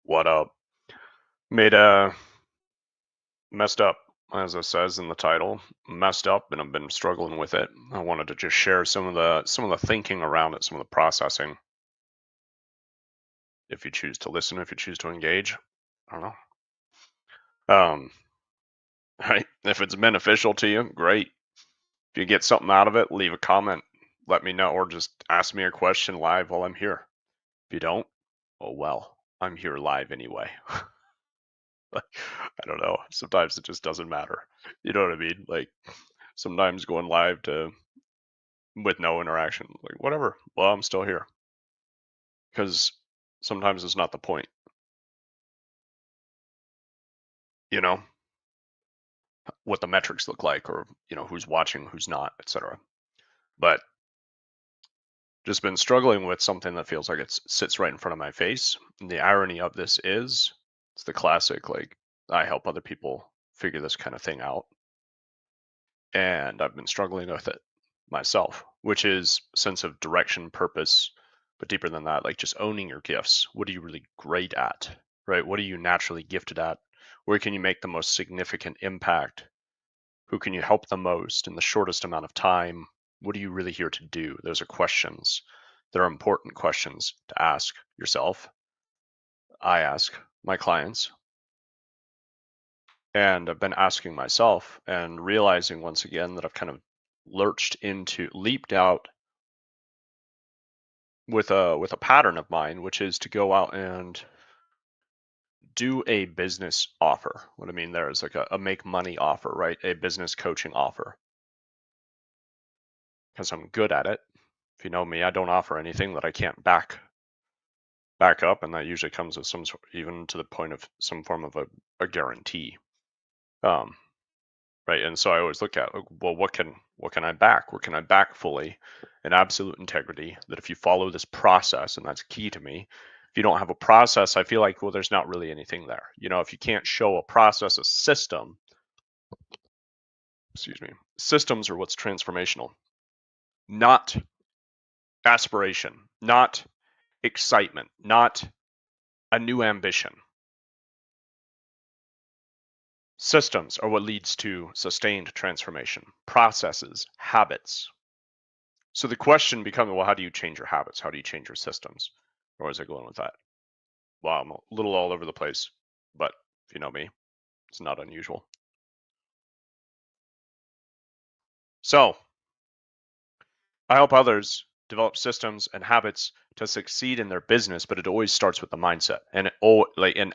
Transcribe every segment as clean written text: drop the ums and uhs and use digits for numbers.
What up? Messed up, as it says in the title. Messed up, and I've been struggling with it. I wanted to just share some of the thinking around it, some of the processing. If you choose to listen, if you choose to engage, I don't know. Right? If it's beneficial to you, great. If you get something out of it, leave a comment, let me know, or just ask me a question live while I'm here. If you don't, oh well, I'm here live anyway. I don't know. Sometimes it just doesn't matter. You know what I mean? Like sometimes going live to with no interaction, like whatever. Well, I'm still here because sometimes it's not the point. You know what the metrics look like, or who's watching, who's not, etc. But just been struggling with something that feels like it sits right in front of my face. And the irony of this is, it's the classic like I help other people figure this kind of thing out, and I've been struggling with it myself, which is sense of direction, purpose, but deeper than that, like just owning your gifts. What are you really great at, right? What are you naturally gifted at? Where can you make the most significant impact? Who can you help the most in the shortest amount of time? What are you really here to do? Those are questions. They're important questions to ask yourself. I ask my clients, and I've been asking myself and realizing once again that I've kind of leaped out with a pattern of mine, which is to go out and do a business offer. What I mean there is like a make money offer, right? A business coaching offer. Because I'm good at it. If you know me, I don't offer anything that I can't back up, and that usually comes with some sort, even to the point of some form of a guarantee. Um, right. And so I always look at, like, well, what can I back? What can I back fully in absolute integrity? That if you follow this process, and that's key to me. If you don't have a process, I feel like, well, there's not really anything there. If you can't show a process, a system, excuse me, systems are what's transformational, not aspiration, not excitement, not a new ambition. Systems are what leads to sustained transformation, processes, habits. So the question becomes, well, how do you change your habits? How do you change your systems? Or is it going with that? Well, I'm a little all over the place, but if you know me, it's not unusual. So I help others develop systems and habits to succeed in their business, but it always starts with the mindset. And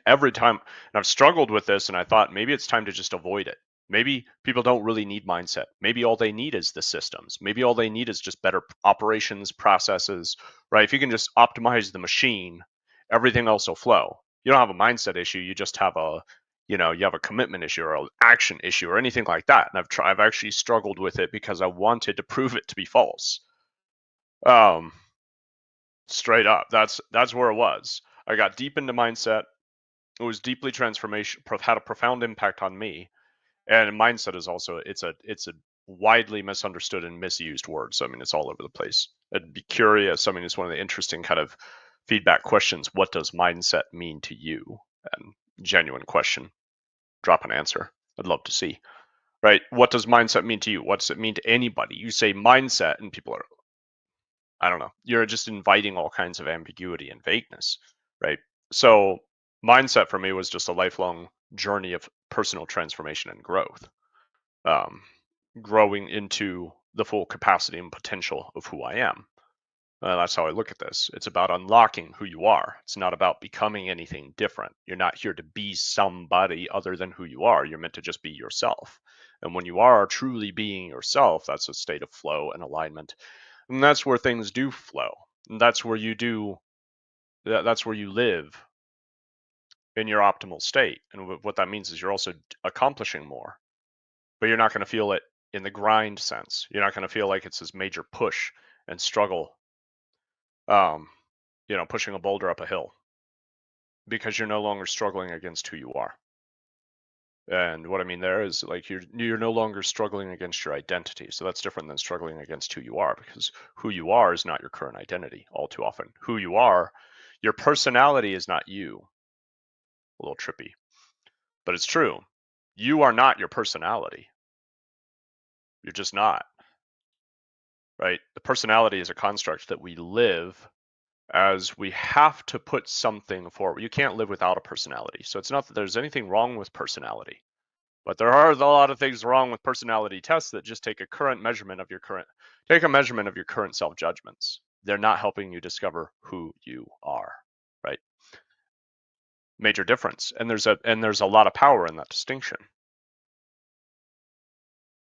every time, and I've struggled with this, and I thought maybe it's time to just avoid it. Maybe people don't really need mindset. Maybe all they need is the systems. Maybe all they need is just better operations, processes, right? If you can just optimize the machine, everything else will flow. You don't have a mindset issue. You just have you have a commitment issue or an action issue or anything like that. And I've actually struggled with it because I wanted to prove it to be false. Um, Straight up, that's where it was. I got deep into mindset. It was deeply transformation, had a profound impact on me. And mindset is also it's a widely misunderstood and misused word. So I mean, it's all over the place. I'd be curious. I mean, it's one of the interesting kind of feedback questions. What does mindset mean to you? And genuine question. Drop an answer. I'd love to see. Right? What does mindset mean to you? What does it mean to anybody? You say mindset, and people are, I don't know. You're just inviting all kinds of ambiguity and vagueness, right? So, mindset for me was just a lifelong journey of personal transformation and growth, um, growing into the full capacity and potential of who I am. That's how I look at this. It's about unlocking who you are. It's not about becoming anything different. You're not here to be somebody other than who you are. You're meant to just be yourself. And when you are truly being yourself, that's a state of flow and alignment. And that's where things do flow. And that's where that's where you live in your optimal state. And what that means is you're also accomplishing more, but you're not going to feel it in the grind sense. You're not going to feel like it's this major push and struggle, um, pushing a boulder up a hill, because you're no longer struggling against who you are. And what I mean there is, like, you're no longer struggling against your identity. So that's different than struggling against who you are, because who you are is not your current identity all too often. Who you are, your personality is not you. a little trippy, but it's true. You are not your personality. You're just not, right? The personality is a construct that we live as we have to put something forward. You can't live without a personality. So it's not that there's anything wrong with personality, but there are a lot of things wrong with personality tests that just take a measurement of your current self-judgments. They're not helping you discover who you are, right? Major difference. And there's a lot of power in that distinction.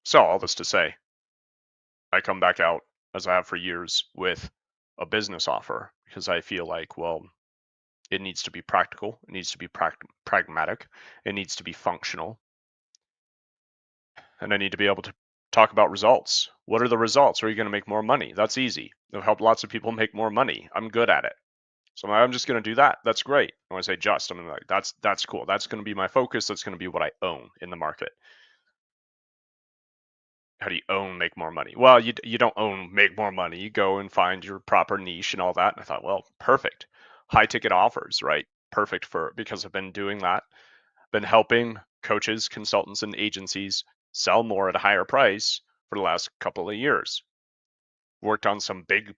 So all this to say, I come back out, as I have for years, with a business offer because I feel like, well, it needs to be practical, it needs to be pragmatic, it needs to be functional, and I need to be able to talk about results. What are the results? Are you going to make more money? That's easy. It'll help lots of people make more money. I'm good at it. So I'm just going to do that. That's great. When I say just, I'm like, that's cool. That's going to be my focus. That's going to be what I own in the market. How do you own make more money? Well, you don't own make more money. You go and find your proper niche and all that. And I thought, well, perfect. High ticket offers, right? Perfect because I've been doing that. Been helping coaches, consultants, and agencies sell more at a higher price for the last couple of years. Worked on some big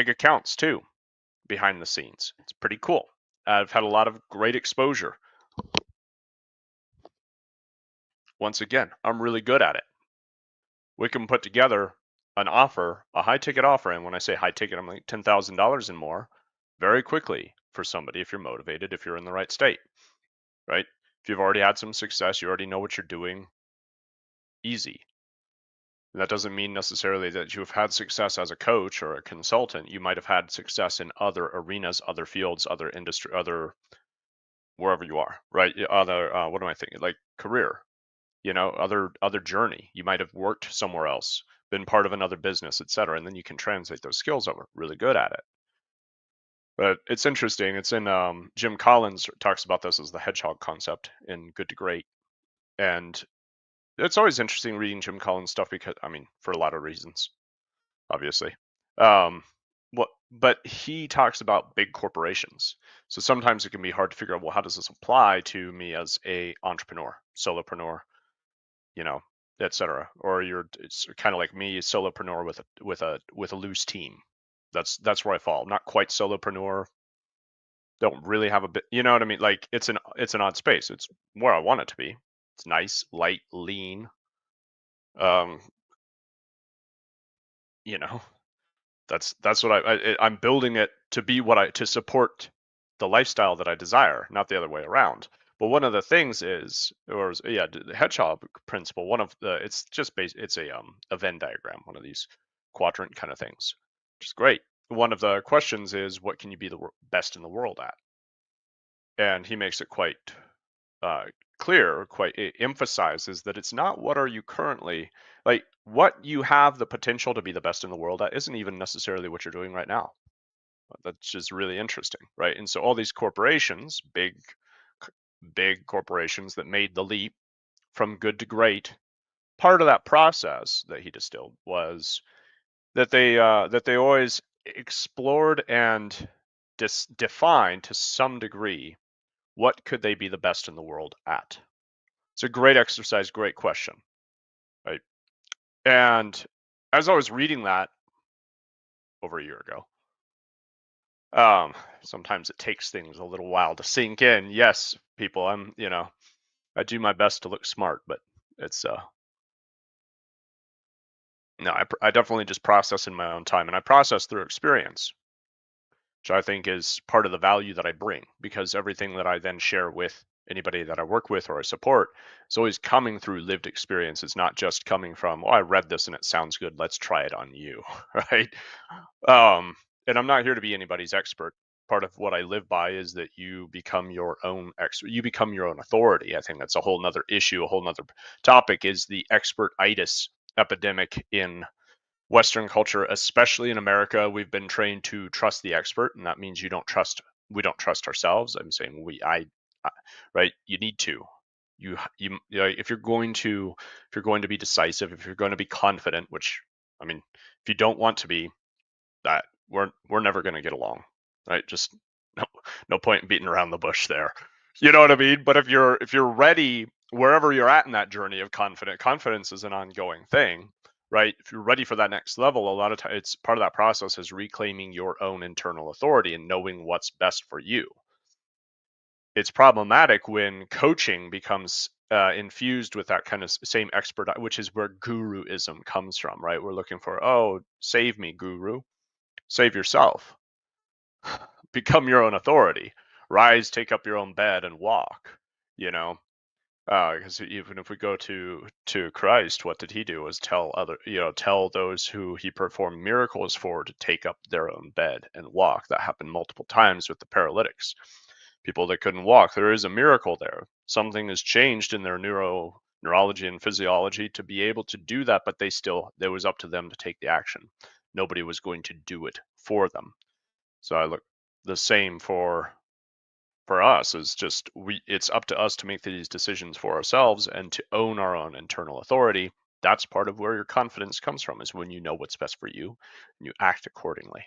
accounts too behind the scenes. It's pretty cool. I've had a lot of great exposure. Once again, I'm really good at it. We can put together an offer, a high ticket offer, and when I say high ticket, I'm like $10,000 and more, very quickly for somebody if you're motivated, if you're in the right state, right? If you've already had some success, you already know what you're doing, easy. And that doesn't mean necessarily that you've had success as a coach or a consultant. You might have had success in other arenas, other fields, other industry, other wherever you are, right? Other what am I thinking? Like career, other journey. You might have worked somewhere else, been part of another business, etc. And then you can translate those skills over. Really good at it. But it's interesting. It's in Jim Collins talks about this as the hedgehog concept in Good to Great, and it's always interesting reading Jim Collins stuff because for a lot of reasons, obviously. But he talks about big corporations. So sometimes it can be hard to figure out, well, how does this apply to me as a entrepreneur, solopreneur, etc. Or it's kind of like me, a solopreneur with a loose team. That's where I fall. Not quite solopreneur. Don't really have a bit, you know what I mean? Like it's an odd space. It's where I want it to be. It's nice, light, lean. Um, you know, that's what I'm building it to be to support the lifestyle that I desire, not the other way around. But one of the things is, the hedgehog principle. One of the, it's just it's a Venn diagram, one of these quadrant kind of things, which is great. One of the questions is, what can you be the best in the world at? And he makes it quite uh, clear, it emphasizes that it's not what are you currently, like what you have the potential to be the best in the world at isn't even necessarily what you're doing right now. That's just really interesting, right? And so all these corporations, big corporations that made the leap from good to great, part of that process that he distilled was that they always explored and defined to some degree what could they be the best in the world at. It's a great exercise, great question, right? And as I was reading that over a year ago, sometimes it takes things a little while to sink in. Yes, people, I do my best to look smart, but it's no, I definitely just process in my own time, and I process through experience, which I think is part of the value that I bring, because everything that I then share with anybody that I work with or I support is always coming through lived experience. It's not just coming from, oh, I read this and it sounds good, let's try it on you, right? And I'm not here to be anybody's expert. Part of what I live by is that you become your own expert, you become your own authority. I think that's a whole nother issue, a whole nother topic, is the expertitis epidemic in Western culture, especially in America. We've been trained to trust the expert, and that means we don't trust ourselves. I'm saying right? You need to. If you're going to be decisive, if you're going to be confident, which if you don't want to be, that we're never going to get along, right? Just no point in beating around the bush there. You know what I mean? But if you're ready, wherever you're at in that journey of confidence is an ongoing thing, right? If you're ready for that next level, a lot of times it's part of that process is reclaiming your own internal authority and knowing what's best for you. It's problematic when coaching becomes infused with that kind of same expert, which is where guruism comes from, right? We're looking for, oh, save me, guru, save yourself, become your own authority, rise, take up your own bed, and walk. You know, because even if we go to Christ, what did he do? Was tell tell those who he performed miracles for to take up their own bed and walk. That happened multiple times with the paralytics, people that couldn't walk. There is a miracle there. Something has changed in their neurology and physiology to be able to do that, but it was up to them to take the action. Nobody was going to do it for them. So I look the same for us is just it's up to us to make these decisions for ourselves and to own our own internal authority. That's part of where your confidence comes from, is when you know what's best for you and you act accordingly.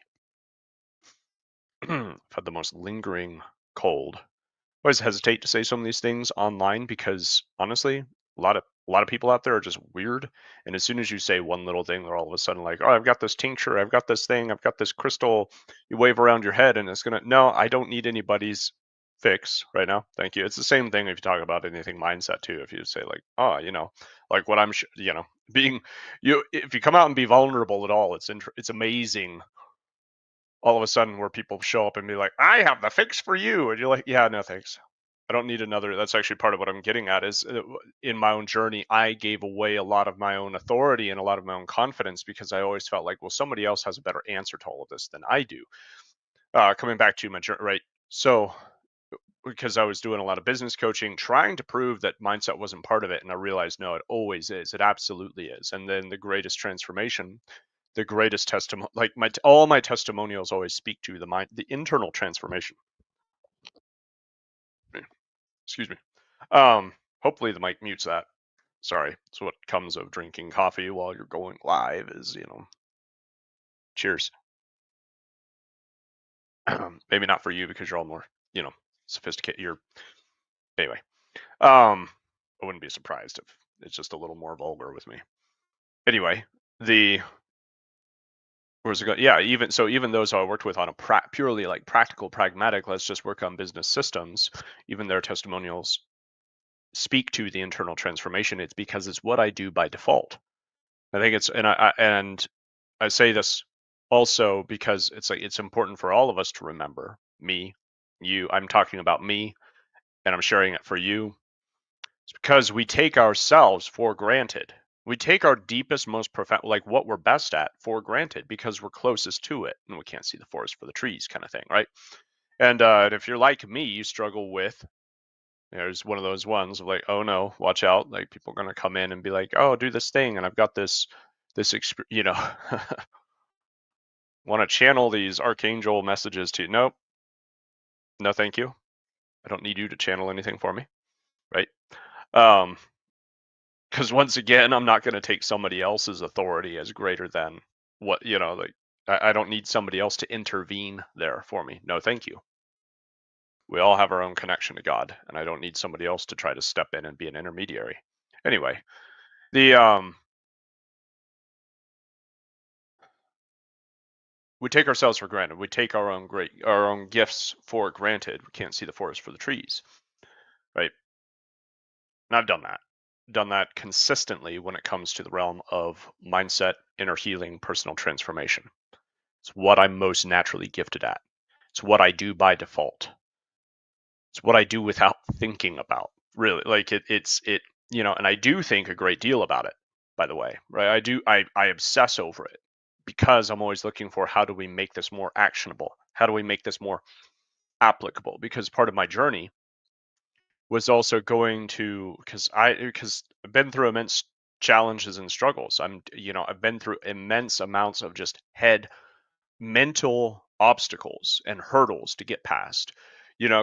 I've had the most lingering cold. I always hesitate to say some of these things online because honestly, a lot of people out there are just weird. And as soon as you say one little thing, they're all of a sudden like, "Oh, I've got this tincture, I've got this thing, I've got this crystal." You wave around your head, and it's gonna. No, I don't need anybody's fix right now. Thank you. It's the same thing if you talk about anything mindset too. If you say like, "Oh, like what being if you come out and be vulnerable at all, it's amazing all of a sudden where people show up and be like, I have the fix for you. And you're like, yeah, no, thanks. I don't need another. That's actually part of what I'm getting at is in my own journey, I gave away a lot of my own authority and a lot of my own confidence because I always felt like, well, somebody else has a better answer to all of this than I do. Coming back to my journey, right? So, because I was doing a lot of business coaching, trying to prove that mindset wasn't part of it. And I realized, no, it always is. It absolutely is. And then the greatest transformation, the greatest testimony, like all my testimonials always speak to the internal transformation. Excuse me. Hopefully the mic mutes that. Sorry. It's what comes of drinking coffee while you're going live is, cheers. Maybe not for you because you're all more, sophisticated. Anyway. I wouldn't be surprised if it's just a little more vulgar with me. Anyway, where's it go? Yeah, even those I worked with on a purely like practical, pragmatic, let's just work on business systems, even their testimonials speak to the internal transformation. It's because it's what I do by default. I think it's, and I say this also because it's important for all of us to remember me, you. I'm talking about me, and I'm sharing it for you. It's because we take ourselves for granted. We take our deepest, most profound, like what we're best at, for granted because we're closest to it, and we can't see the forest for the trees, kind of thing, right? And if you're like me, you struggle with. There's one of those ones of like, oh no, watch out! Like people are gonna come in and be like, oh, do this thing, and I've got this want to channel these archangel messages to you. Nope, no, thank you. I don't need you to channel anything for me, right? Because once again, I'm not going to take somebody else's authority as greater than what like I don't need somebody else to intervene there for me. No, thank you. We all have our own connection to God, and I don't need somebody else to try to step in and be an intermediary. Anyway, the we take ourselves for granted. We take our own gifts for granted. We can't see the forest for the trees, right? And I've done that consistently when it comes to the realm of mindset, inner healing, personal transformation. It's what I'm most naturally gifted at. It's what I do by default. It's what I do without thinking about. Really, like and I do think a great deal about it, by the way, right? I obsess over it because I'm always looking for, how do we make this more actionable? How do we make this more applicable? Because part of my journey was also going to, because I've been through immense challenges and struggles. I've been through immense amounts of just mental obstacles and hurdles to get past,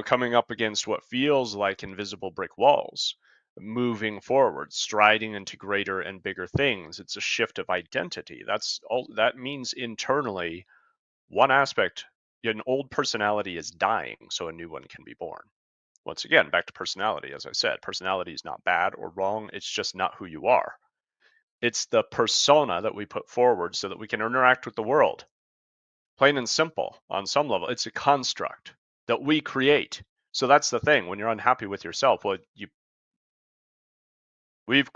coming up against what feels like invisible brick walls, moving forward, striding into greater and bigger things. It's a shift of identity. That's all that means internally. One aspect, an old personality is dying so a new one can be born. Once again, back to personality. As I said, personality is not bad or wrong. It's just not who you are. It's the persona that we put forward so that we can interact with the world. Plain and simple on some level. It's a construct that we create. So that's the thing. When you're unhappy with yourself, well, we've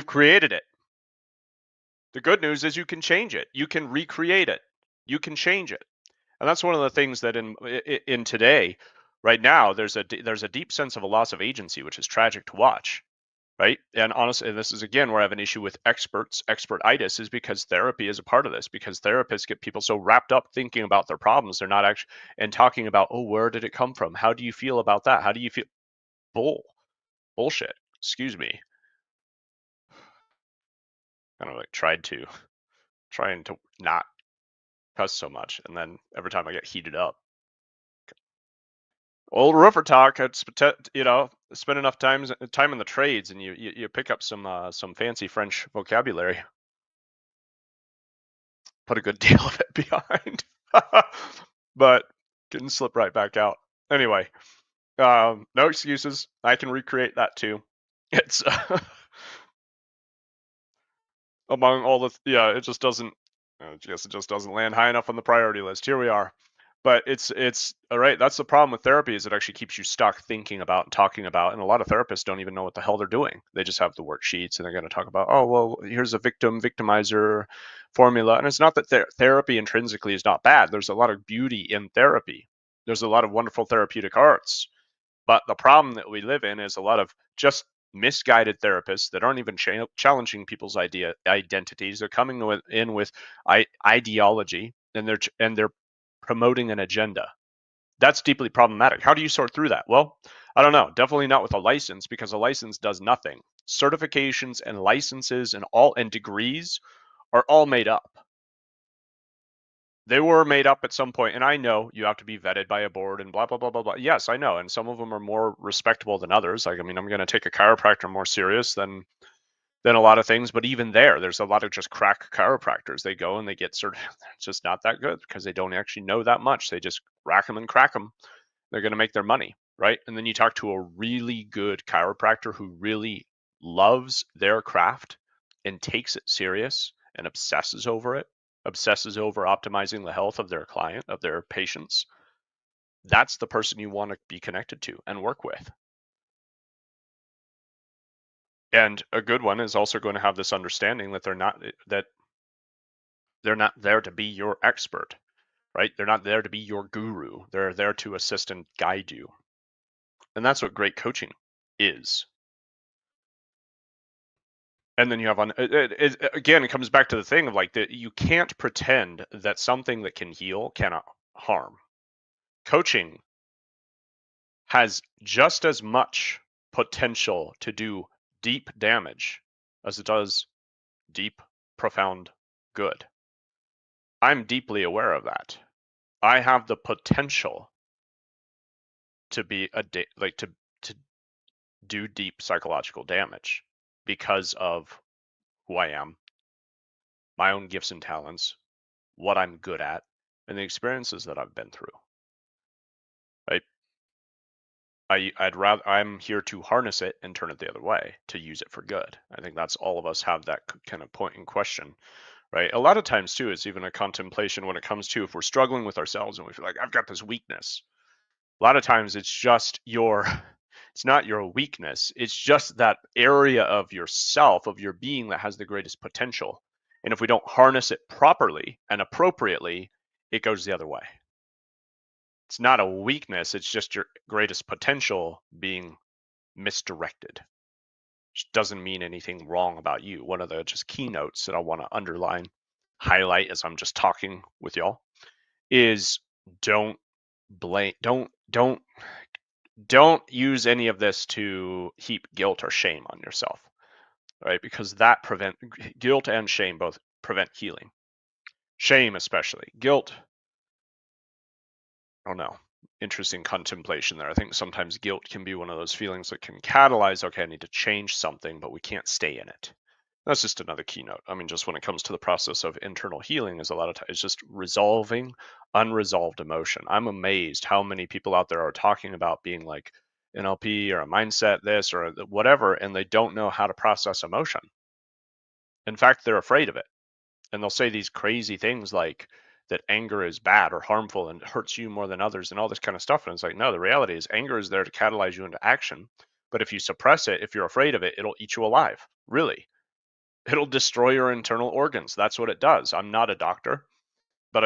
created it. The good news is you can change it. You can recreate it. You can change it. And that's one of the things that in today, right now, there's a deep sense of a loss of agency, which is tragic to watch, right? And honestly, and this is again where I have an issue with expertitis, is because therapy is a part of this, because therapists get people so wrapped up thinking about their problems, they're not actually and talking about, oh, where did it come from? How do you feel about that? How do you feel? Bullshit. Excuse me. Kind of like trying to not cuss so much, and then every time I get heated up. Old roofer talk. It's spend enough time in the trades, and you pick up some fancy French vocabulary. Put a good deal of it behind, but can slip right back out. Anyway, no excuses. I can recreate that too. It's among all the it just doesn't. I guess it just doesn't land high enough on the priority list. Here we are. But it's all right. That's the problem with therapy, is it actually keeps you stuck thinking about and talking about. And a lot of therapists don't even know what the hell they're doing. They just have the worksheets and they're going to talk about, oh, well, here's a victimizer formula. And it's not that therapy intrinsically is not bad. There's a lot of beauty in therapy. There's a lot of wonderful therapeutic arts. But the problem that we live in is a lot of just misguided therapists that aren't even challenging people's identities. They're coming in with ideology, and they're promoting an agenda. That's deeply problematic. How do you sort through that? Well, I don't know. Definitely not with a license, because a license does nothing. Certifications and licenses and degrees are all made up. They were made up at some point, and I know you have to be vetted by a board and blah blah blah blah blah. Yes, I know, and some of them are more respectable than others. Like, I mean, I'm going to take a chiropractor more serious than a lot of things, but even there's a lot of just crack chiropractors. They go and they get it's just not that good because they don't actually know that much. They just rack them and crack them. They're going to make their money, right? And then you talk to a really good chiropractor who really loves their craft and takes it serious and obsesses over optimizing the health of their client, of their patients. That's the person you want to be connected to and work with. And a good one is also going to have this understanding that they're not there to be your expert, right? They're not there to be your guru. They're there to assist and guide you. And that's what great coaching is. And then you have again, it comes back to the thing of like that you can't pretend that something that can heal cannot harm. Coaching has just as much potential to do deep damage as it does deep, profound good. I'm deeply aware of that. I have the potential to be to do deep psychological damage because of who I am, my own gifts and talents, what I'm good at, and the experiences that I've been through. Right? I'm here to harness it and turn it the other way, to use it for good. I think that's all of us have that kind of point in question, right? A lot of times too, it's even a contemplation when it comes to if we're struggling with ourselves and we feel like I've got this weakness. A lot of times it's just it's not your weakness. It's just that area of yourself, of your being, that has the greatest potential. And if we don't harness it properly and appropriately, it goes the other way. It's not a weakness. It's just your greatest potential being misdirected. Which doesn't mean anything wrong about you. One of the just keynotes that I want to underline, highlight as I'm just talking with y'all, is don't blame, don't use any of this to heap guilt or shame on yourself, right? Because guilt and shame both prevent healing. Shame especially. Guilt, I don't know, interesting contemplation there. I think sometimes guilt can be one of those feelings that can catalyze, okay, I need to change something, but we can't stay in it. That's just another keynote. I mean, just when it comes to the process of internal healing, is a lot of times it's just resolving unresolved emotion. I'm amazed how many people out there are talking about being like NLP or a mindset, this or whatever, and they don't know how to process emotion. In fact, they're afraid of it. And they'll say these crazy things like that anger is bad or harmful and hurts you more than others and all this kind of stuff. And it's like, no, the reality is anger is there to catalyze you into action. But if you suppress it, if you're afraid of it, it'll eat you alive. Really. It'll destroy your internal organs. That's what it does. I'm not a doctor, but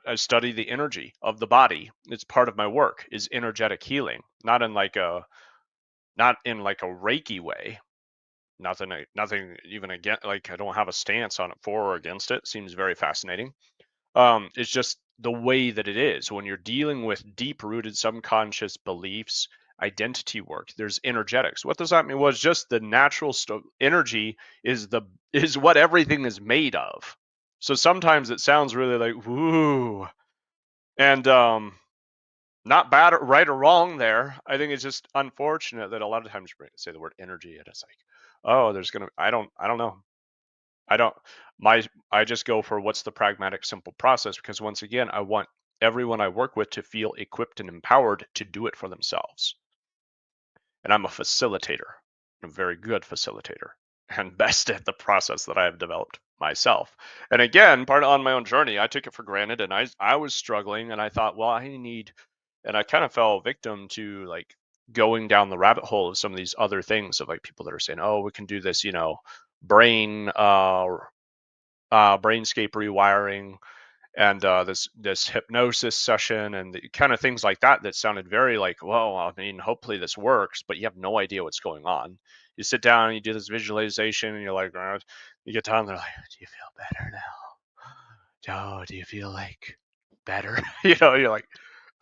I study the energy of the body. It's part of my work is energetic healing, not in like a Reiki way. Nothing even again, like I don't have a stance on it for or against it. Seems very fascinating. It's just the way that it is when you're dealing with deep rooted subconscious beliefs, identity work. There's energetics. What does that mean? Well, it's just the natural energy is what everything is made of. So sometimes it sounds really like woo, and not bad or right or wrong there. I think it's just unfortunate that a lot of times you say the word energy and it's like, oh, there's gonna. I don't know. I don't I just go for what's the pragmatic simple process because once again I want everyone I work with to feel equipped and empowered to do it for themselves. And I'm a facilitator, a very good facilitator and best at the process that I have developed myself. And again, part on my own journey, I took it for granted and I was struggling and I thought, well, and I kind of fell victim to like going down the rabbit hole of some of these other things of like people that are saying, oh, we can do this, brain brainscape rewiring and this hypnosis session and the kind of things like that that sounded very like, well, I mean, hopefully this works, but you have no idea what's going on. You sit down and you do this visualization and you're like, you get down, they're like, do you feel better now? Oh, do you feel like better? You're like,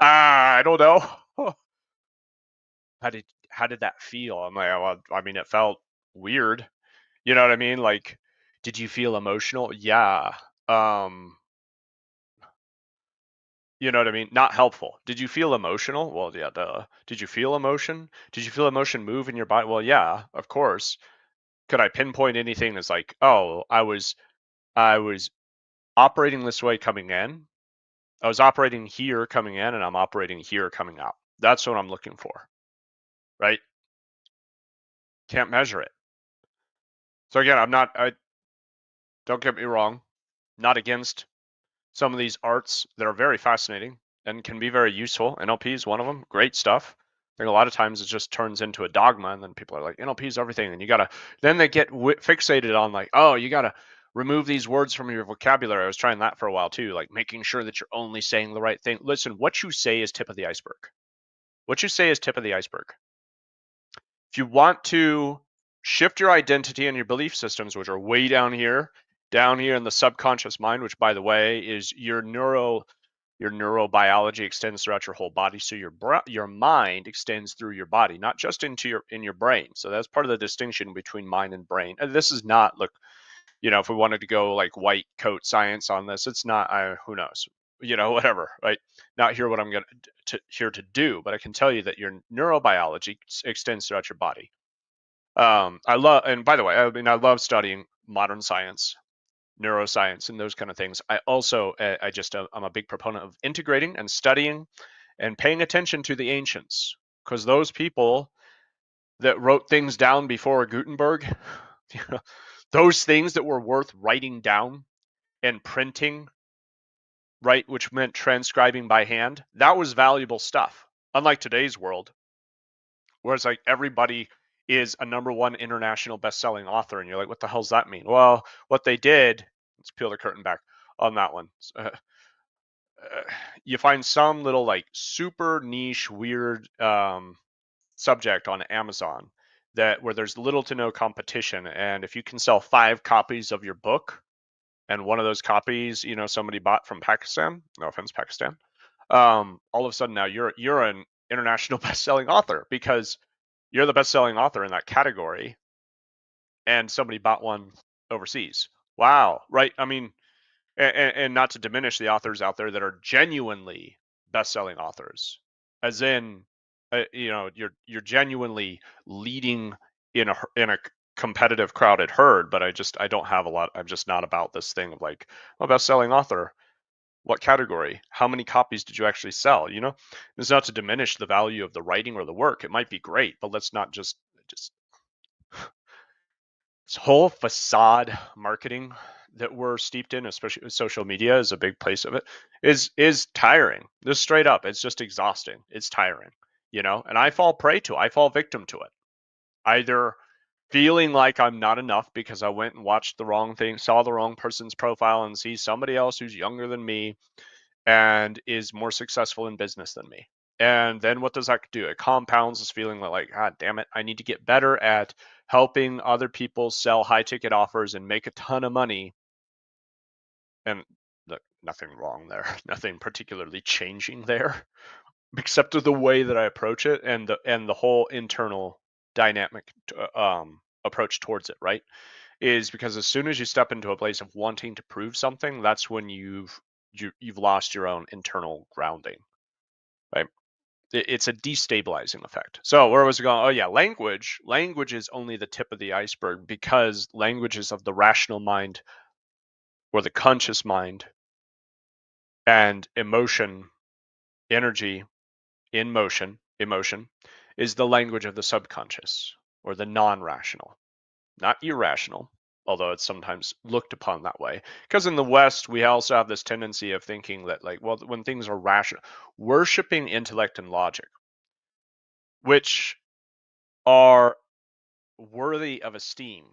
I don't know. How did that feel? I'm like, well, I mean, it felt weird. You know what I mean? Like, did you feel emotional? Yeah. Um, You know what I mean? Not helpful. Did you feel emotional? Well, yeah, duh. Did you feel emotion? Did you feel emotion move in your body? Well, yeah, of course. Could I pinpoint anything that's like, oh, I was operating this way coming in. I was operating here coming in and I'm operating here coming out. That's what I'm looking for. Right? Can't measure it. So again, I don't get me wrong, not against some of these arts that are very fascinating and can be very useful. NLP is one of them. Great stuff. I think a lot of times it just turns into a dogma, and then people are like, NLP is everything, and then they get fixated on like, oh, you gotta remove these words from your vocabulary. I was trying that for a while too, like making sure that you're only saying the right thing. Listen, what you say is tip of the iceberg. What you say is tip of the iceberg. If you want to shift your identity and your belief systems, which are way down here in the subconscious mind, which by the way is your neurobiology extends throughout your whole body. So your mind extends through your body, not just in your brain. So that's part of the distinction between mind and brain. And this is not, look, if we wanted to go like white coat science on this, it's not. Who knows? Whatever. Right? Not here what I'm here to do, but I can tell you that your neurobiology extends throughout your body. I love, and by the way, I mean I love studying modern science, neuroscience, and those kind of things. I also, I'm a big proponent of integrating and studying and paying attention to the ancients, because those people that wrote things down before Gutenberg, those things that were worth writing down and printing, right, which meant transcribing by hand, that was valuable stuff. Unlike today's world, where it's like everybody is a #1 international best-selling author, and you're like, what the hell does that mean? Well, what they did, let's peel the curtain back on that one. You find some little like super niche, weird subject on Amazon where there's little to no competition, and if you can sell 5 copies of your book, and one of those copies, somebody bought from Pakistan, no offense, Pakistan, all of a sudden now you're an international best-selling author because you're the best-selling author in that category, and somebody bought one overseas. Wow, right? I mean, and not to diminish the authors out there that are genuinely best-selling authors, as in, you're genuinely leading in a competitive crowded herd, but I don't have a lot. I'm just not about this thing of like, oh, best-selling author. What category? How many copies did you actually sell? You know, it's not to diminish the value of the writing or the work. It might be great, but let's not just this whole facade marketing that we're steeped in, especially with social media is a big place of it, is tiring. Just straight up, it's just exhausting. It's tiring, you know, and I fall prey to it. I fall victim to it. Either feeling like I'm not enough because I went and watched the wrong thing, saw the wrong person's profile and see somebody else who's younger than me and is more successful in business than me. And then what does that do? It compounds this feeling like, God damn it, I need to get better at helping other people sell high ticket offers and make a ton of money. And look, nothing wrong there, nothing particularly changing there, except to the way that I approach it and the whole internal dynamic approach towards it, right? Is because as soon as you step into a place of wanting to prove something, that's when you've lost your own internal grounding, right? It's a destabilizing effect. So where was it going? Oh yeah, language. Language is only the tip of the iceberg because language is of the rational mind or the conscious mind, and emotion, energy in motion, emotion is the language of the subconscious or the non-rational, not irrational, although it's sometimes looked upon that way. Because in the West, we also have this tendency of thinking that, like, well, when things are rational, worshiping intellect and logic, which are worthy of esteem,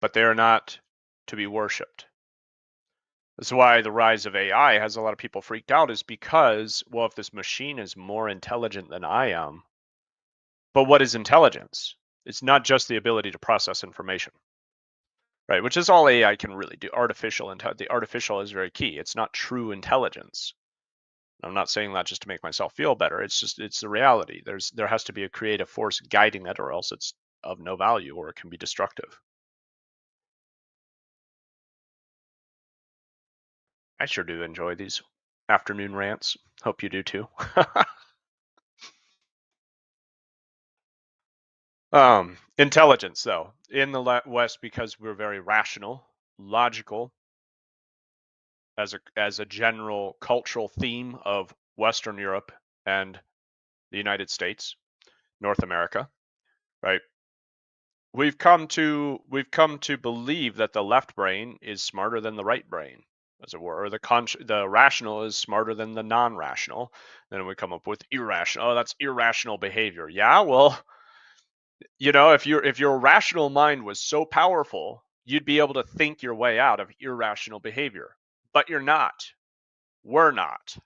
but they are not to be worshipped. That's why the rise of AI has a lot of people freaked out, is because, well, if this machine is more intelligent than I am, but what is intelligence? It's not just the ability to process information, right? Which is all AI can really do. The artificial is very key. It's not true intelligence. I'm not saying that just to make myself feel better. It's the reality. There has to be a creative force guiding it, or else it's of no value, or it can be destructive. I sure do enjoy these afternoon rants. Hope you do too. Intelligence, though, in the West, because we're very rational, logical, as a general cultural theme of Western Europe and the United States, North America, right? We've come to believe that the left brain is smarter than the right brain, as it were, or the rational is smarter than the non-rational. Then we come up with irrational. Oh, that's irrational behavior. Yeah, well, you know, if your rational mind was so powerful, you'd be able to think your way out of irrational behavior. But you're not. We're not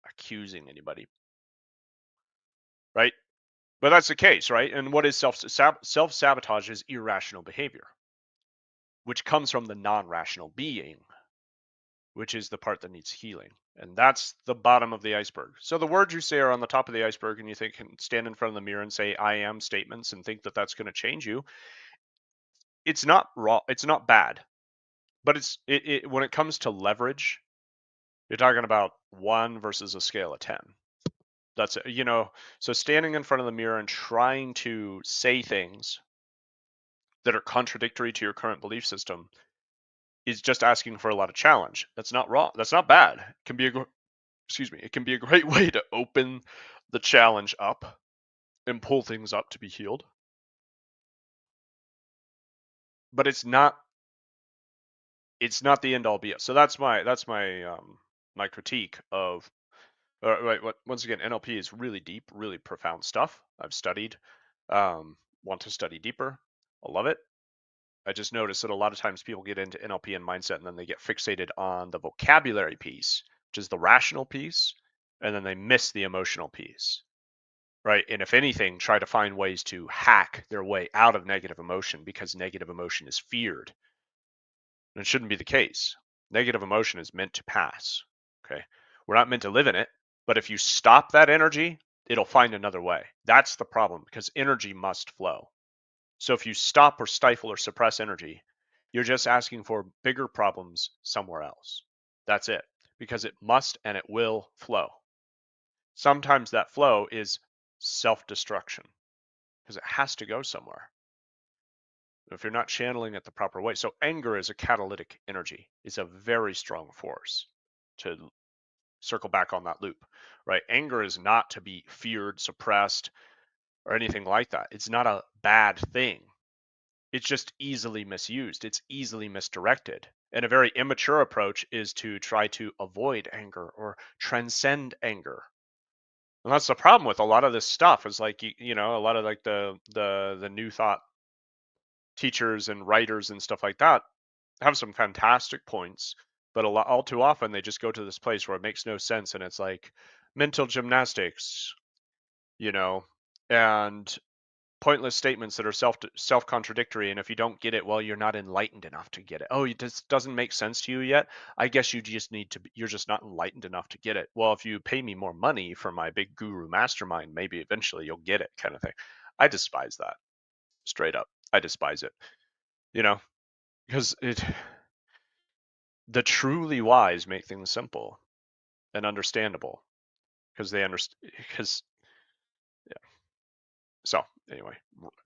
accusing anybody, right? But that's the case, right? And what is self-sabotage is irrational behavior, which comes from the non-rational being, which is the part that needs healing. And that's the bottom of the iceberg. So the words you say are on the top of the iceberg, and you think, can stand in front of the mirror and say I am statements and think that that's going to change you. It's not raw. It's not bad. But when it comes to leverage, you're talking about 1 versus a scale of 10. That's it. You know, so standing in front of the mirror and trying to say things that are contradictory to your current belief system is just asking for a lot of challenge. That's not wrong. That's not bad. It can be it can be a great way to open the challenge up and pull things up to be healed. But it's not the end all be all. So that's my critique of right. Once again, NLP is really deep, really profound stuff. I've studied, want to study deeper. I love it. I just noticed that a lot of times people get into NLP and mindset, and then they get fixated on the vocabulary piece, which is the rational piece, and then they miss the emotional piece, right? And if anything, try to find ways to hack their way out of negative emotion, because negative emotion is feared. And it shouldn't be the case. Negative emotion is meant to pass. Okay. We're not meant to live in it, but if you stop that energy, it'll find another way. That's the problem, because energy must flow. So if you stop or stifle or suppress energy, you're just asking for bigger problems somewhere else. That's it, because it must and it will flow. Sometimes that flow is self-destruction, because it has to go somewhere. if you're not channeling it the proper way. So anger is a catalytic energy. It's a very strong force, to circle back on that loop, right? Anger is not to be feared, suppressed, or anything like that. It's not a bad thing. It's just easily misused. It's easily misdirected. And a very immature approach is to try to avoid anger or transcend anger. And that's the problem with a lot of this stuff, is like, you know, a lot of like the new thought teachers and writers and stuff like that have some fantastic points, but all too often they just go to this place where it makes no sense, and it's like mental gymnastics, you know, and pointless statements that are self contradictory. And if you don't get it, well, you're not enlightened enough to get it. Oh, it just doesn't make sense to you yet. I guess you just need to. You're just not enlightened enough to get it. Well, if you pay me more money for my big guru mastermind, maybe eventually you'll get it, kind of thing. I despise that, straight up. I despise it. You know, because the truly wise make things simple and understandable, because they understand. Because yeah. So anyway,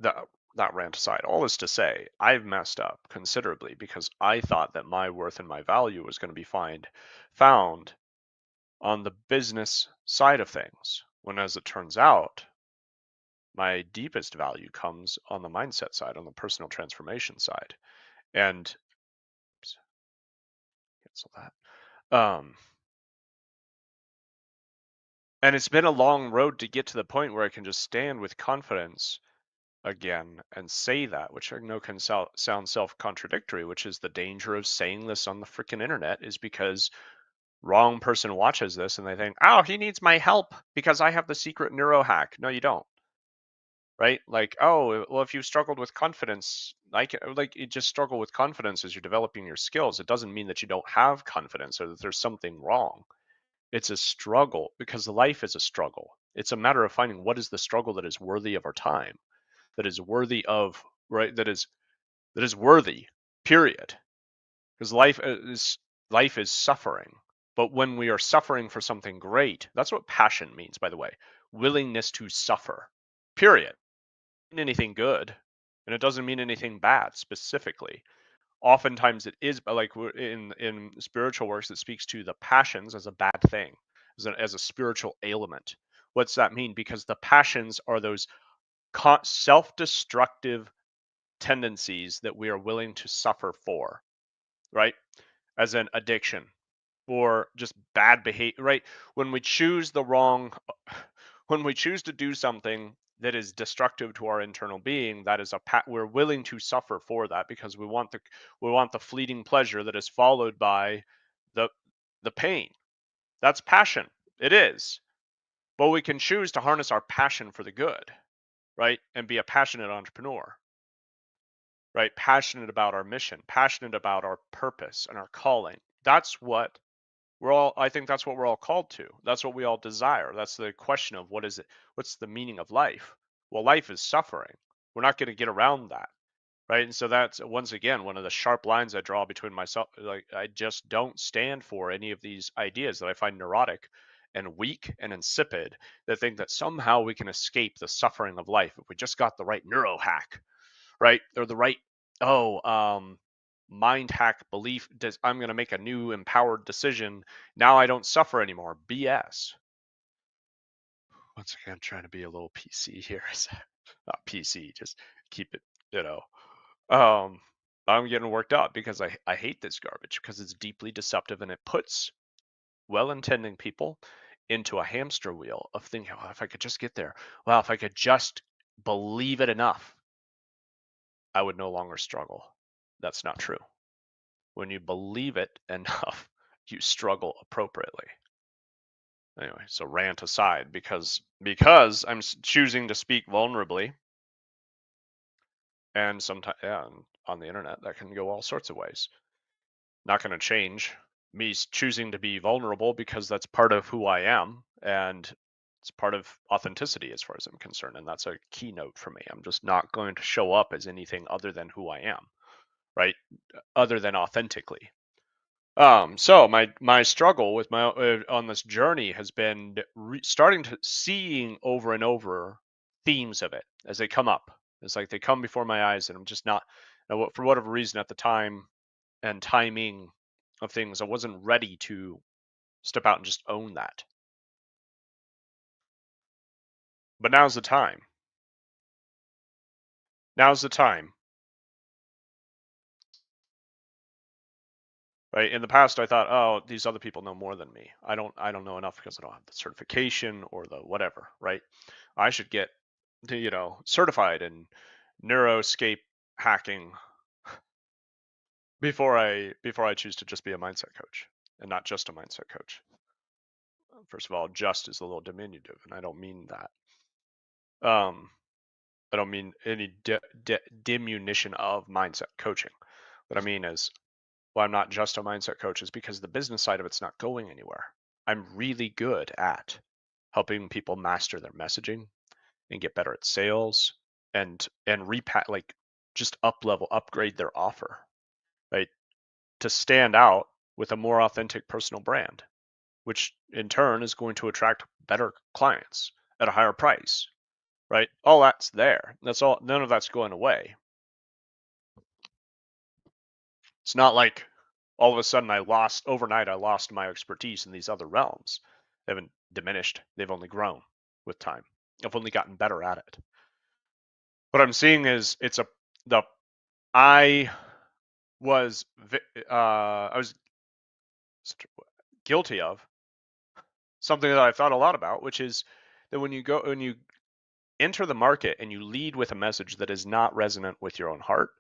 that rant aside, all this to say, I've messed up considerably because I thought that my worth and my value was going to be found on the business side of things, when as it turns out, my deepest value comes on the mindset side, on the personal transformation side. And oops, cancel that. And it's been a long road to get to the point where I can just stand with confidence again and say that, which I know can sound self-contradictory, which is the danger of saying this on the freaking internet, is because wrong person watches this and they think, oh, he needs my help because I have the secret neuro hack. No, you don't. Right? Like, oh, well, if you've struggled with confidence, like you just struggle with confidence as you're developing your skills. It doesn't mean that you don't have confidence or that there's something wrong. It's a struggle, because life is a struggle. It's a matter of finding what is the struggle that is worthy of our time, that is worthy of, right, that is worthy, period. Because life is suffering. But when we are suffering for something great, that's what passion means, by the way. Willingness to suffer, period. It doesn't mean anything good, and it doesn't mean anything bad specifically. Oftentimes it is, but like in spiritual works, it speaks to the passions as a bad thing, as a spiritual ailment. What's that mean? Because the passions are those self-destructive tendencies that we are willing to suffer for, right? As an addiction or just bad behavior, right? When we choose the wrong, when we choose to do something that is destructive to our internal being, that is we're willing to suffer for that, because we want the fleeting pleasure that is followed by the the pain. That's passion. It is. But we can choose to harness our passion for the good, right? And be a passionate entrepreneur, right? Passionate about our mission, passionate about our purpose and our calling. That's what I think that's what we're all called to. That's what we all desire. That's the question of what is it? What's the meaning of life? Well, life is suffering. We're not going to get around that, right? And so that's once again one of the sharp lines I draw between myself. Like, I just don't stand for any of these ideas that I find neurotic and weak and insipid, that think that somehow we can escape the suffering of life if we just got the right neuro hack, right? Or the right, mind hack belief. I'm going to make a new empowered decision. Now I don't suffer anymore. BS. Once again, trying to be a little PC here. Not PC, just keep it, you know. I'm getting worked up because I hate this garbage, because it's deeply deceptive, and it puts well-intending people into a hamster wheel of thinking, oh, if I could just get there. Well, if I could just believe it enough, I would no longer struggle. That's not true. When you believe it enough, you struggle appropriately. Anyway, so rant aside, because I'm choosing to speak vulnerably, and sometimes, yeah, on the internet that can go all sorts of ways. Not going to change me choosing to be vulnerable, because that's part of who I am, and it's part of authenticity as far as I'm concerned, and that's a keynote for me. I'm just not going to show up as anything other than who I am, right? Other than authentically. So my struggle with my on this journey has been starting to seeing over and over themes of it as they come up. It's like they come before my eyes, and I'm just not. Now, for whatever reason at the time and timing of things, I wasn't ready to step out and just own that. But now's the time. Now's the time. Right? In the past, I thought, oh, these other people know more than me. I don't know enough because I don't have the certification or the whatever. Right? I should get, certified in neuroscape hacking before I choose to just be a mindset coach and not just a mindset coach. First of all, just is a little diminutive, and I don't mean that. I don't mean any diminution of mindset coaching. What I mean is, well, I'm not just a mindset coach, is because the business side of it's not going anywhere. I'm really good at helping people master their messaging and get better at sales and just upgrade their offer, right? To stand out with a more authentic personal brand, which in turn is going to attract better clients at a higher price, right? All that's there. That's all. None of that's going away. It's not like all of a sudden I lost my expertise in these other realms. They haven't diminished. They've only grown with time. I've only gotten better at it. What I'm seeing is I was guilty of something that I've thought a lot about, which is that when you enter the market and you lead with a message that is not resonant with your own heart,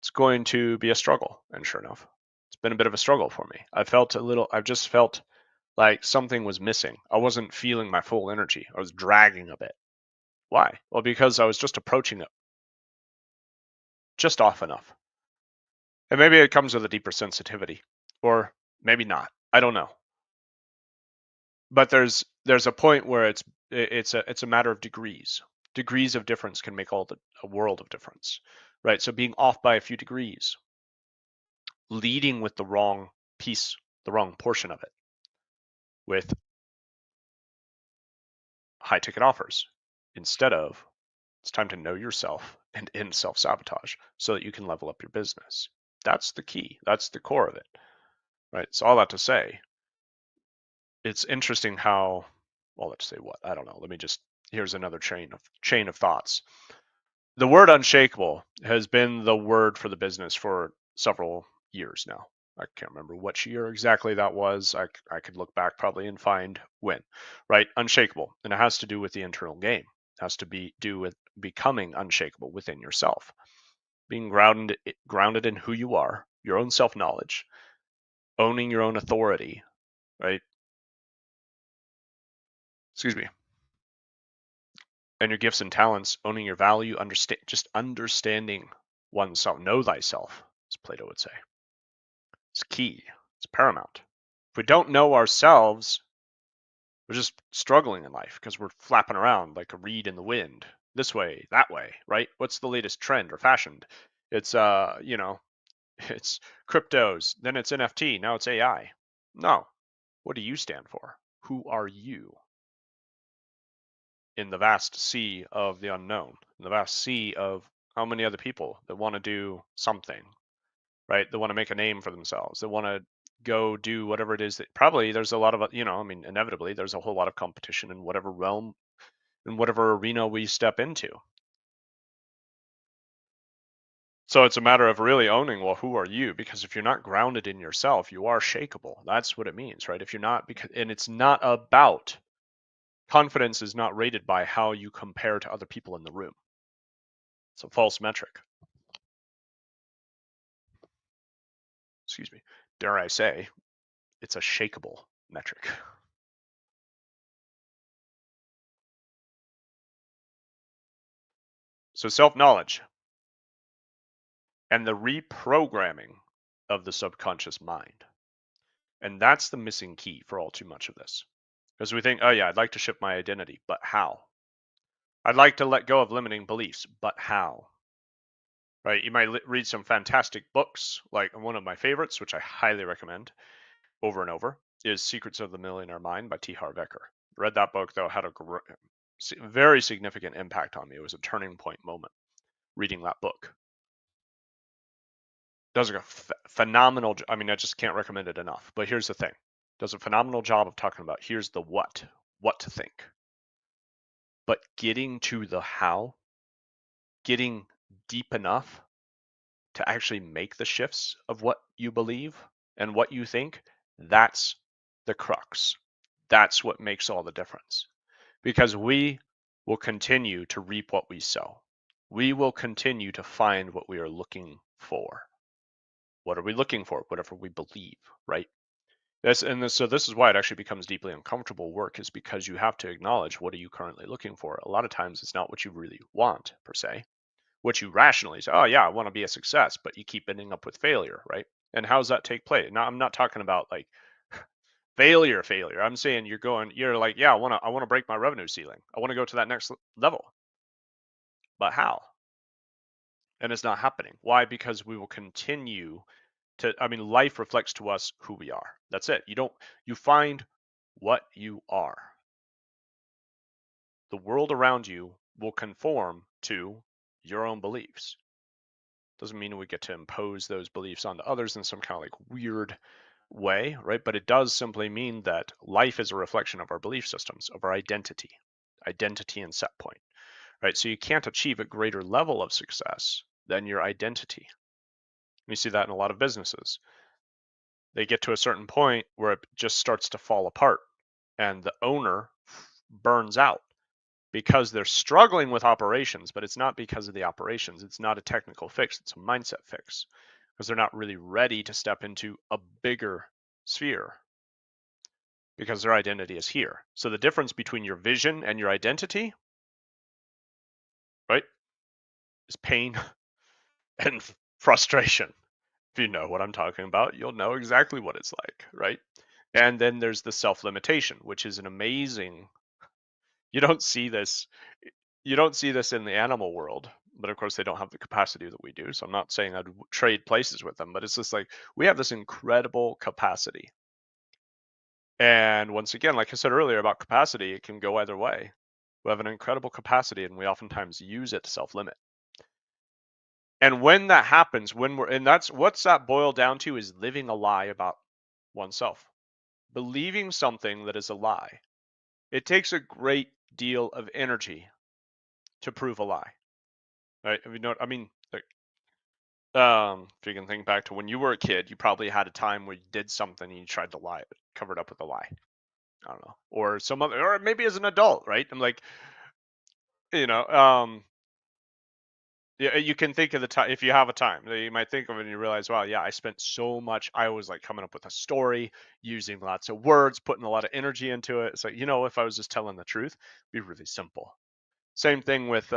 it's going to be a struggle. And sure enough, it's been a bit of a struggle for me. I've just felt like something was missing. I wasn't feeling my full energy. I was dragging a bit. Why? Well, because I was just approaching it just off enough. And maybe it comes with a deeper sensitivity, or maybe not. I don't know. But there's a point where it's a matter of degrees. Degrees of difference can make a world of difference, right? So being off by a few degrees, leading with the wrong piece, the wrong portion of it, with high ticket offers, instead of it's time to know yourself and end self-sabotage so that you can level up your business. That's the key. That's the core of it, right? So all that to say, it's interesting how, well, let's say what, I don't know. Here's another chain of thoughts. The word unshakable has been the word for the business for several years now. I can't remember which year exactly that was. I could look back probably and find when, right? Unshakable. And it has to do with the internal game. It has to do with becoming unshakable within yourself, being grounded in who you are, your own self-knowledge, owning your own authority, right? Excuse me. And your gifts and talents, owning your value, just understanding oneself, know thyself, as Plato would say. It's key. It's paramount. If we don't know ourselves, we're just struggling in life because we're flapping around like a reed in the wind, this way, that way, right? What's the latest trend or fashion? It's it's cryptos, then it's NFT, now it's AI. No. What do you stand for? Who are you? In the vast sea of the unknown, in the vast sea of how many other people that want to do something, right? They want to make a name for themselves. They want to go do whatever it is that probably there's a lot of, inevitably there's a whole lot of competition in whatever realm, in whatever arena we step into. So it's a matter of really owning, well, who are you? Because if you're not grounded in yourself, you are shakeable. That's what it means, right? If you're not, and it's not about, confidence is not rated by how you compare to other people in the room. It's a false metric. Excuse me. Dare I say, it's a shakeable metric. So self-knowledge and the reprogramming of the subconscious mind. And that's the missing key for all too much of this. Because we think, oh yeah, I'd like to shift my identity, but how? I'd like to let go of limiting beliefs, but how? Right? You might read some fantastic books, like one of my favorites, which I highly recommend over and over, is Secrets of the Millionaire Mind by T. Harv Eker. Read that book, though, had a very significant impact on me. It was a turning point moment reading that book. does a phenomenal. I mean, I just can't recommend it enough. But here's the thing: does a phenomenal job of talking about here's the what to think, but getting to the how, getting deep enough to actually make the shifts of what you believe and what you think. That's the crux. That's what makes all the difference. Because we will continue to reap what we sow. We will continue to find what we are looking for. What are we looking for? Whatever we believe, right? So this is why it actually becomes deeply uncomfortable work, is because you have to acknowledge, what are you currently looking for? A lot of times it's not what you really want per se, what you rationally say, oh yeah, I want to be a success, but you keep ending up with failure, right? And how does that take place? Now, I'm not talking about like failure. I'm saying you're like, yeah, I want to break my revenue ceiling. I want to go to that next level. But how? And it's not happening. Why? Because we will continue to, I mean, life reflects to us who we are. That's it. You find what you are. The world around you will conform to your own beliefs. Doesn't mean we get to impose those beliefs onto others in some kind of like weird way, right? But it does simply mean that life is a reflection of our belief systems, of our identity and set point, right? So you can't achieve a greater level of success than your identity. We see that in a lot of businesses. They get to a certain point where it just starts to fall apart and the owner burns out because they're struggling with operations, but it's not because of the operations. It's not a technical fix, it's a mindset fix, because they're not really ready to step into a bigger sphere because their identity is here. So the difference between your vision and your identity, right, is pain and frustration. If you know what I'm talking about, you'll know exactly what it's like, right? And then there's the self-limitation, which is an amazing, you don't see this in the animal world, but of course they don't have the capacity that we do. So I'm not saying I'd trade places with them, but it's just like we have this incredible capacity. And once again, like I said earlier about capacity, it can go either way. We have an incredible capacity and we oftentimes use it to self-limit. And when that happens, and that's what's that boil down to, is living a lie about oneself. Believing something that is a lie. It takes a great deal of energy to prove a lie. Right? If if you can think back to when you were a kid, you probably had a time where you did something and you tried to lie, cover it up with a lie. I don't know. Or maybe as an adult, right? I'm like, you know, yeah, you can think of the time, if you have a time that you might think of it and you realize, wow, yeah, I spent so much. I was like coming up with a story, using lots of words, putting a lot of energy into it. It's like, if I was just telling the truth, it'd be really simple. Same thing with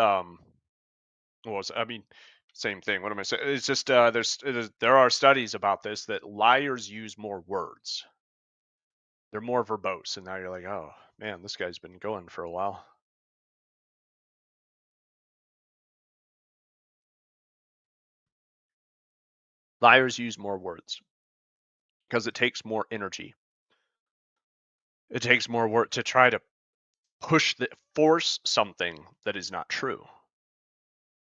same thing. What am I saying? It's just there are studies about this that liars use more words. They're more verbose, and now you're like, oh man, this guy's been going for a while. Liars use more words because it takes more energy. It takes more work to try to force something that is not true.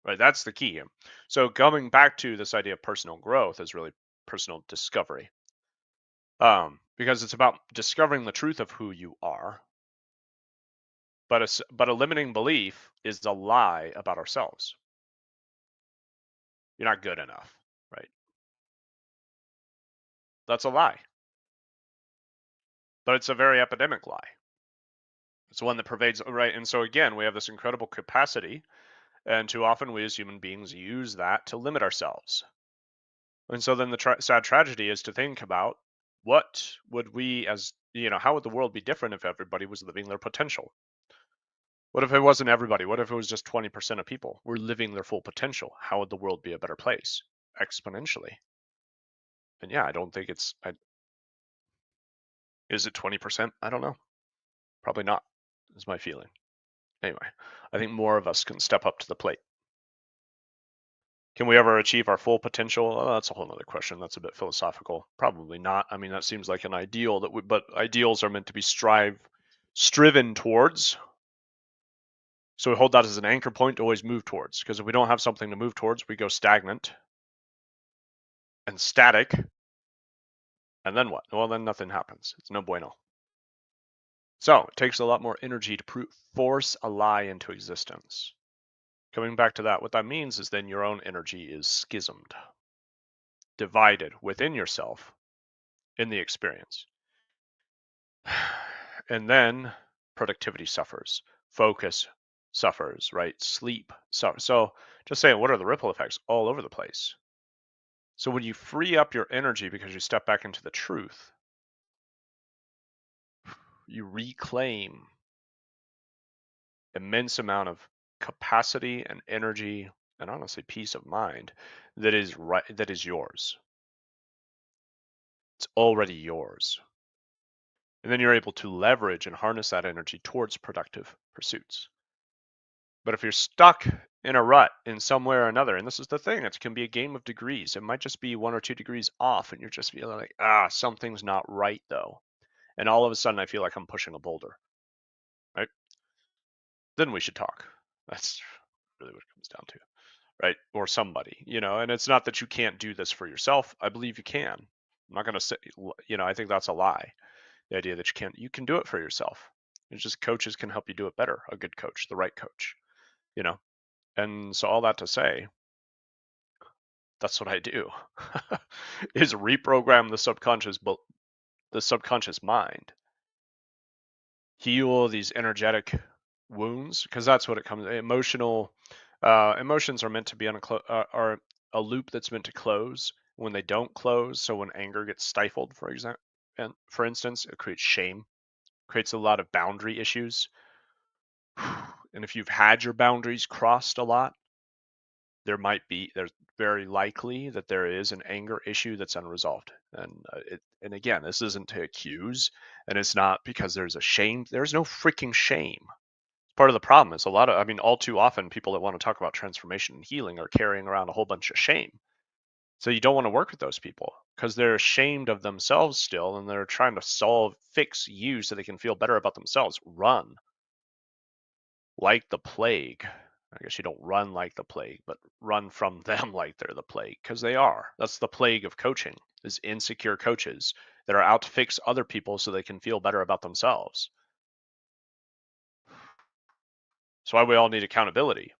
Right? That's the key. So coming back to this idea of personal growth is really personal discovery. Because it's about discovering the truth of who you are. But a limiting belief is a lie about ourselves. You're not good enough, right? That's a lie. But it's a very epidemic lie. It's one that pervades, right? And so again, we have this incredible capacity, and too often we as human beings use that to limit ourselves. And so then the sad tragedy is to think about, what would we, as how would the world be different if everybody was living their potential? What if it wasn't everybody? What if it was just 20% of people were living their full potential? How would the world be a better place? Exponentially. And yeah, I don't think is it 20%? I don't know. Probably not, is my feeling. Anyway, I think more of us can step up to the plate. Can we ever achieve our full potential? Oh, that's a whole other question. That's a bit philosophical. Probably not. I mean, that seems like an ideal but ideals are meant to be striven towards. So we hold that as an anchor point to always move towards, because if we don't have something to move towards, we go stagnant. and static. And then what? Well, then nothing happens. It's no bueno. So it takes a lot more energy to force a lie into existence. Coming back to that, what that means is then your own energy is schismed, divided within yourself in the experience. And then productivity suffers, focus suffers, right? Sleep suffers. So just saying, what are the ripple effects? All over the place. So when you free up your energy because you step back into the truth, you reclaim immense amount of capacity and energy and honestly peace of mind that is yours. It's already yours. And then you're able to leverage and harness that energy towards productive pursuits. But if you're stuck in a rut in some way or another, and this is the thing, it can be a game of degrees. It might just be 1 or 2 degrees off, and you're just feeling like, something's not right though. And all of a sudden I feel like I'm pushing a boulder, right? Then we should talk. That's really what it comes down to, right? Or somebody, and it's not that you can't do this for yourself. I believe you can. I'm not going to say, I think that's a lie. The idea that you can do it for yourself. It's just coaches can help you do it better. A good coach, the right coach, you know? And so all that to say, that's what I do is reprogram the subconscious mind, heal these energetic wounds, because that's what it comes. Emotions are meant to be are a loop that's meant to close. When they don't close, so when anger gets stifled, for instance, it creates shame, creates a lot of boundary issues. And if you've had your boundaries crossed a lot, there's very likely that there is an anger issue that's unresolved. And again, this isn't to accuse, and it's not because there's a shame. There's no freaking shame. Part of the problem is all too often, people that want to talk about transformation and healing are carrying around a whole bunch of shame. So you don't want to work with those people because they're ashamed of themselves still, and they're trying to fix you so they can feel better about themselves. Run like the plague. I guess you don't run like the plague, but run from them like they're the plague, because they are. That's the plague of coaching, is insecure coaches that are out to fix other people so they can feel better about themselves. That's why we all need accountability.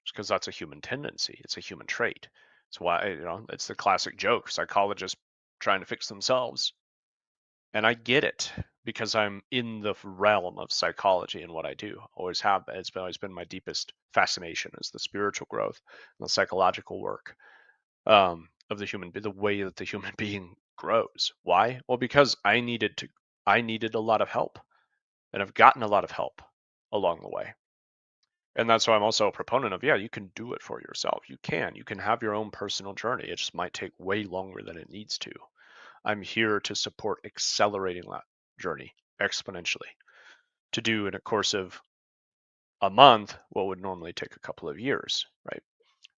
It's because that's a human tendency. It's a human trait. It's why, it's the classic joke, psychologists trying to fix themselves. And I get it because I'm in the realm of psychology and what I do. Always have been. It's always been my deepest fascination, is the spiritual growth and the psychological work of the way that the human being grows. Why? Well, because I needed a lot of help, and I've gotten a lot of help along the way. And that's why I'm also a proponent of, you can do it for yourself. You can have your own personal journey. It just might take way longer than it needs to. I'm here to support accelerating that journey exponentially. To do in a course of a month what would normally take a couple of years, right?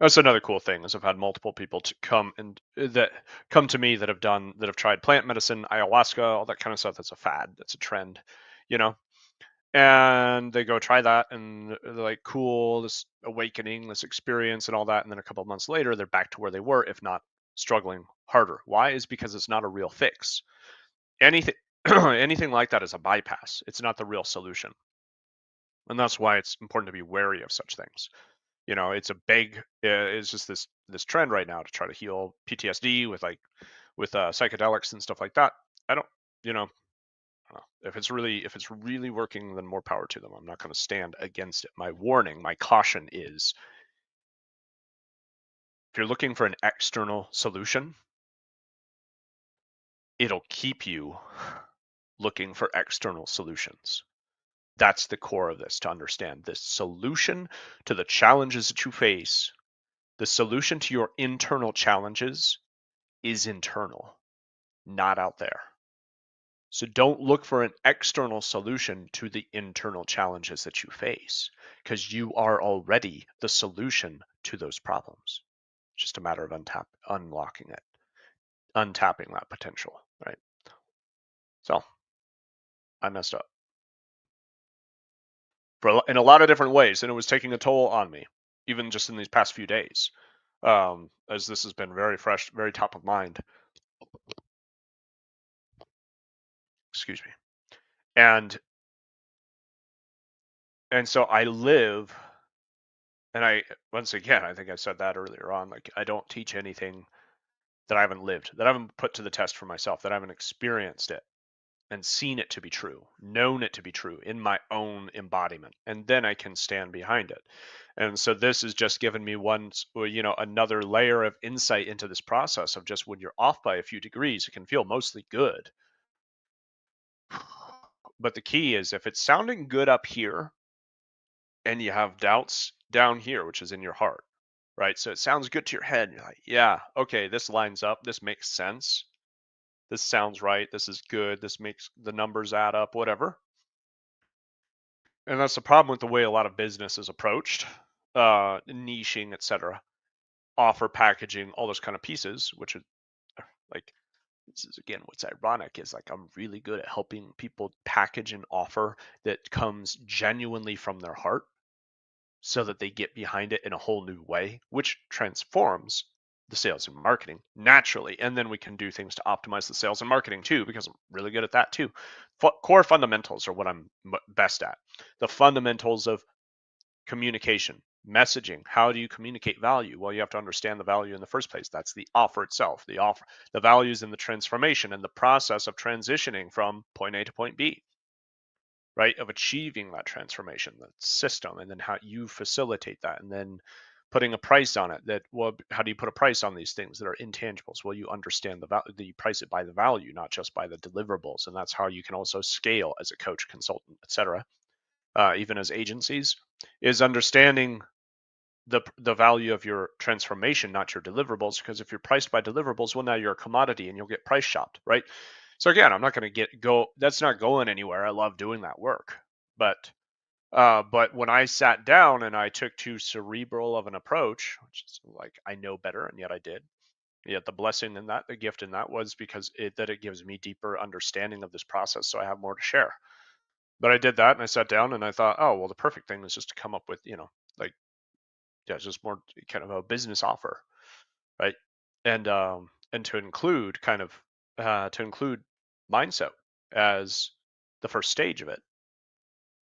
That's another cool thing, is I've had multiple people come to me that have tried plant medicine, ayahuasca, all that kind of stuff. That's a fad. That's a trend, and they go try that, and they're like, cool, this awakening, this experience and all that. And then a couple of months later, they're back to where they were, if not struggling harder. Why? Is because it's not a real fix. Anything like that is a bypass. It's not the real solution. And that's why it's important to be wary of such things. It's just this trend right now to try to heal PTSD with psychedelics and stuff like that. I don't, if it's really working, then more power to them. I'm not going to stand against it. My warning, my caution is, if you're looking for an external solution, it'll keep you looking for external solutions. That's the core of this, to understand this solution to the challenges that you face. The solution to your internal challenges is internal, not out there. So don't look for an external solution to the internal challenges that you face, because you are already the solution to those problems. It's just a matter of unlocking it, untapping that potential, right? So I messed up in a lot of different ways, and it was taking a toll on me, even just in these past few days. as this has been very fresh, very top of mind. Excuse me. And so I live, and once again, I think I said that earlier on, like I don't teach anything that I haven't lived, that I haven't put to the test for myself, that I haven't experienced it and seen it to be true, known it to be true in my own embodiment, and then I can stand behind it. And so this has just given me another layer of insight into this process of just when you're off by a few degrees, it can feel mostly good. But the key is if it's sounding good up here and you have doubts down here, which is in your heart, right? So it sounds good to your head. You're like, yeah, okay, this lines up. This makes sense. This sounds right. This is good. This makes the numbers add up, whatever. And that's the problem with the way a lot of business is approached, niching, etc. Offer packaging, all those kind of pieces, which are like, this is again, what's ironic is like I'm really good at helping people package an offer that comes genuinely from their heart so that they get behind it in a whole new way, which transforms the sales and marketing naturally. And then we can do things to optimize the sales and marketing too, because I'm really good at that too. Core fundamentals are what I'm best at. The fundamentals of communication, messaging. How do you communicate value? Well, you have to understand the value in the first place. That's the offer itself. The values in the transformation and the process of transitioning from point A to point B, right? Of achieving that transformation, that system, and then how you facilitate that, and then putting a price on it. How do you put a price on these things that are intangibles? Well, you understand the value, you price it by the value, not just by the deliverables, and that's how you can also scale as a coach, consultant, etc. Even as agencies, is understanding the value of your transformation, not your deliverables. Because if you're priced by deliverables, well, now you're a commodity and you'll get price shopped, right? So again, I'm not going to go. That's not going anywhere. I love doing that work, but when I sat down and I took too cerebral of an approach, which is like I know better, and yet I did. Yet the blessing in that, the gift in that, was because it gives me deeper understanding of this process, so I have more to share. But I did that, and I sat down, and I thought, oh well, the perfect thing is just to come up with, like, yeah, just more kind of a business offer, right? And to include mindset as the first stage of it.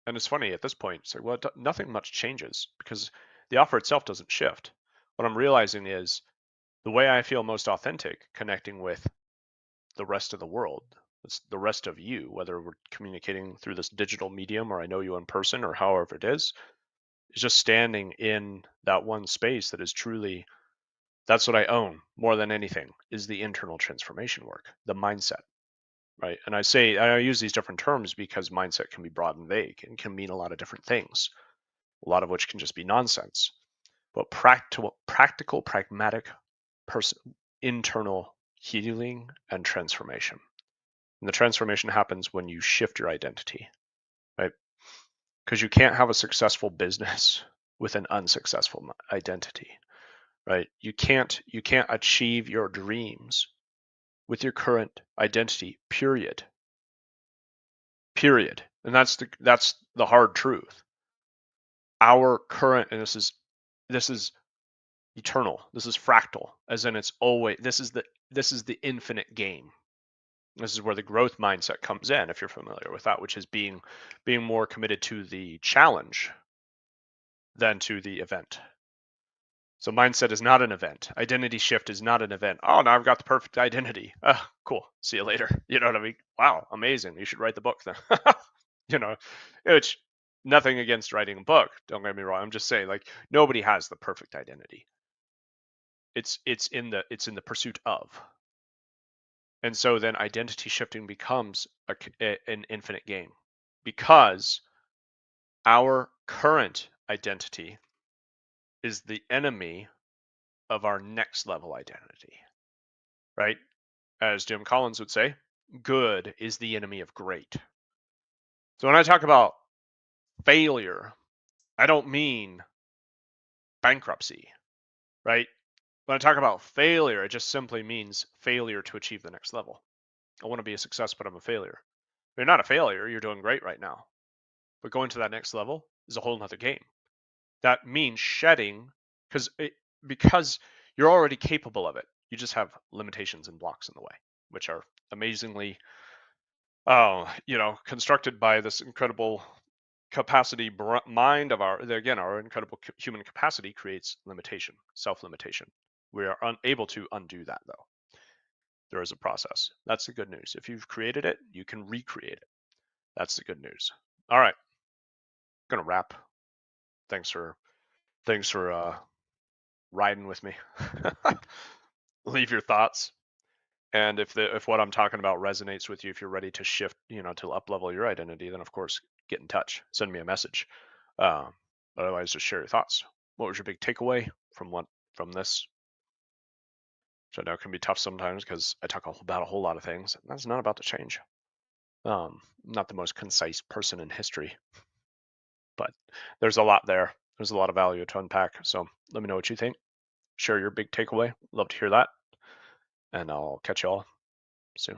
And it's funny at this point, it's like, well, nothing much changes because the offer itself doesn't shift. What I'm realizing is the way I feel most authentic connecting with the rest of the world, it's the rest of you, whether we're communicating through this digital medium or I know you in person or however it is just standing in that one space that is truly, that's what I own more than anything, is the internal transformation work, the mindset, right? And I use these different terms because mindset can be broad and vague and can mean a lot of different things, a lot of which can just be nonsense. But practical, pragmatic internal healing and transformation. And the transformation happens when you shift your identity, right? Because you can't have a successful business with an unsuccessful identity, right? You can't achieve your dreams with your current identity, period. And that's the hard truth. Our current, and this is eternal, this is fractal, as in it's always, this is the infinite game. This is where the growth mindset comes in, if you're familiar with that, which is being more committed to the challenge than to the event. So mindset is not an event. Identity shift is not an event. Oh, now I've got the perfect identity. Oh, cool. See you later. You know what I mean? Wow, amazing. You should write the book then. Which, nothing against writing a book. Don't get me wrong. I'm just saying, like, nobody has the perfect identity. It's in the pursuit of. And so then identity shifting becomes an infinite game because our current identity is the enemy of our next level identity, right? As Jim Collins would say, good is the enemy of great. So when I talk about failure, I don't mean bankruptcy, right? When I talk about failure, it just simply means failure to achieve the next level. I want to be a success, but I'm a failure. You're not a failure, you're doing great right now. But going to that next level is a whole nother game. That means shedding, because You're already capable of it. You just have limitations and blocks in the way, which are amazingly, constructed by this incredible capacity mind of our incredible human capacity creates limitation, self-limitation. We are unable to undo that, though. There is a process. That's the good news. If you've created it, you can recreate it. That's the good news. All right, gonna wrap. Thanks for riding with me. Leave your thoughts, and if what I'm talking about resonates with you, if you're ready to shift, to up level your identity, then of course get in touch. Send me a message. Um, Otherwise, just share your thoughts. What was your big takeaway from this? So I know it can be tough sometimes because I talk about a whole lot of things. And that's not about to change. Not the most concise person in history, but there's a lot there. There's a lot of value to unpack. So let me know what you think. Share your big takeaway. Love to hear that. And I'll catch you all soon.